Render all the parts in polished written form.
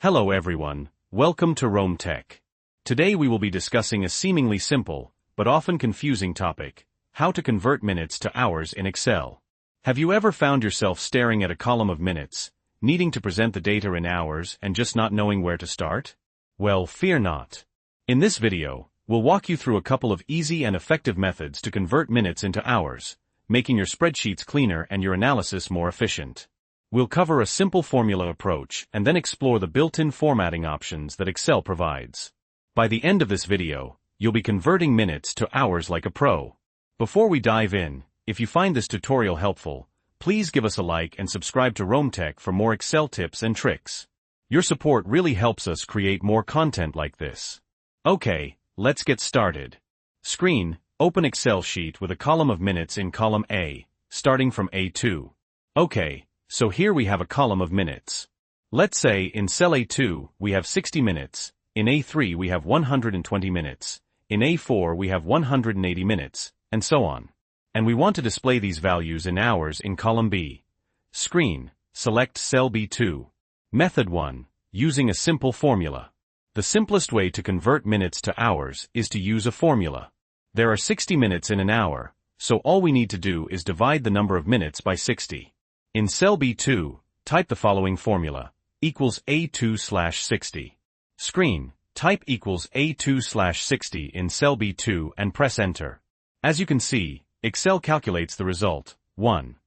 Hello everyone, welcome to Rome Tech. Today we will be discussing a seemingly simple, but often confusing topic: how to convert minutes to hours in Excel. Have you ever found yourself staring at a column of minutes, needing to present the data in hours and just not knowing where to start? Well, fear not. In this video, we'll walk you through a couple of easy and effective methods to convert minutes into hours, making your spreadsheets cleaner and your analysis more efficient. We'll cover a simple formula approach and then explore the built-in formatting options that Excel provides. By the end of this video, you'll be converting minutes to hours like a pro. Before we dive in, if you find this tutorial helpful, please give us a like and subscribe to Rome Tech for more Excel tips and tricks. Your support really helps us create more content like this. Okay, let's get started. Screen, open Excel sheet with a column of minutes in column A, starting from A2. Okay. So here we have a column of minutes. Let's say in cell A2 we have 60 minutes, in A3 we have 120 minutes, in A4 we have 180 minutes, and so on. And we want to display these values in hours in column B. Screen, select cell B2. Method 1, using a simple formula. The simplest way to convert minutes to hours is to use a formula. There are 60 minutes in an hour, so all we need to do is divide the number of minutes by 60. In cell B2, type the following formula, equals A2/60. Screen, type equals A2/60 in cell B2 and press enter. As you can see, Excel calculates the result, 1.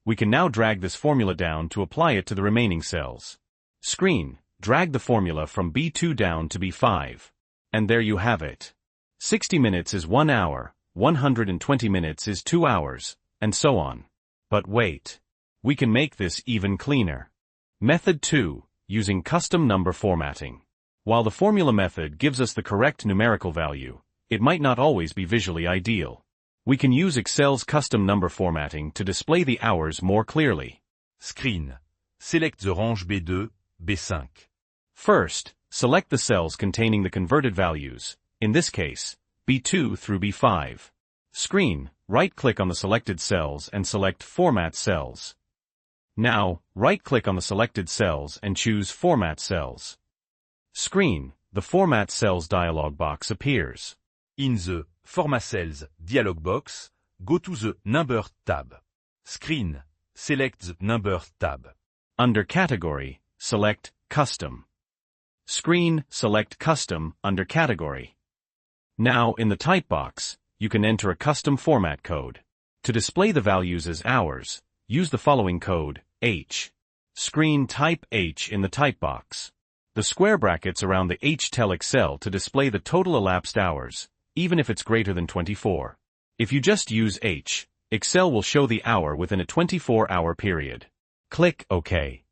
We can now drag this formula down to apply it to the remaining cells. Screen, drag the formula from B2 down to B5. And there you have it. 60 minutes is 1 hour, 120 minutes is 2 hours, and so on. But wait. We can make this even cleaner. Method 2, using custom number formatting. While the formula method gives us the correct numerical value, it might not always be visually ideal. We can use Excel's custom number formatting to display the hours more clearly. Screen. Select the range B2, B5. First, select the cells containing the converted values, in this case, B2 through B5. Screen, right-click on the selected cells and select Format Cells. Now, right-click on the selected cells and choose Format Cells. Screen, the Format Cells dialog box appears. In the Format Cells dialog box, go to the Number tab. Screen, select the Number tab. Under Category, select Custom. Screen, select Custom under Category. Now, in the Type box, you can enter a custom format code. To display the values as hours, use the following code, H. Screen, type H in the type box. The square brackets around the H tell Excel to display the total elapsed hours, even if it's greater than 24. If you just use H, Excel will show the hour within a 24-hour period. Click OK.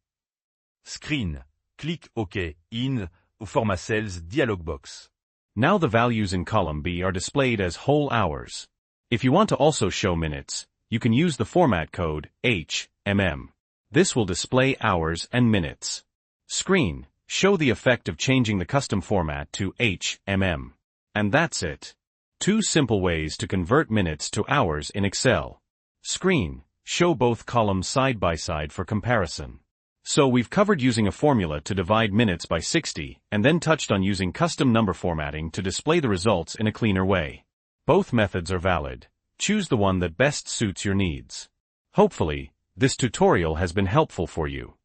Screen, click OK in Format Cells dialog box. Now the values in column B are displayed as whole hours. If you want to also show minutes, you can use the format code HMM. This will display hours and minutes. Screen, show the effect of changing the custom format to HMM. And that's it. 2 simple ways to convert minutes to hours in Excel. Screen, show both columns side by side for comparison. So we've covered using a formula to divide minutes by 60 and then touched on using custom number formatting to display the results in a cleaner way. Both methods are valid. Choose the one that best suits your needs. Hopefully, this tutorial has been helpful for you.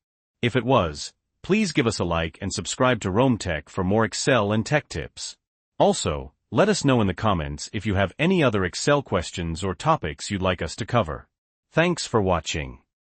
If it was, please give us a like and subscribe to Rome Tech for more Excel and tech tips. Also, let us know in the comments if you have any other Excel questions or topics you'd like us to cover. Thanks for watching.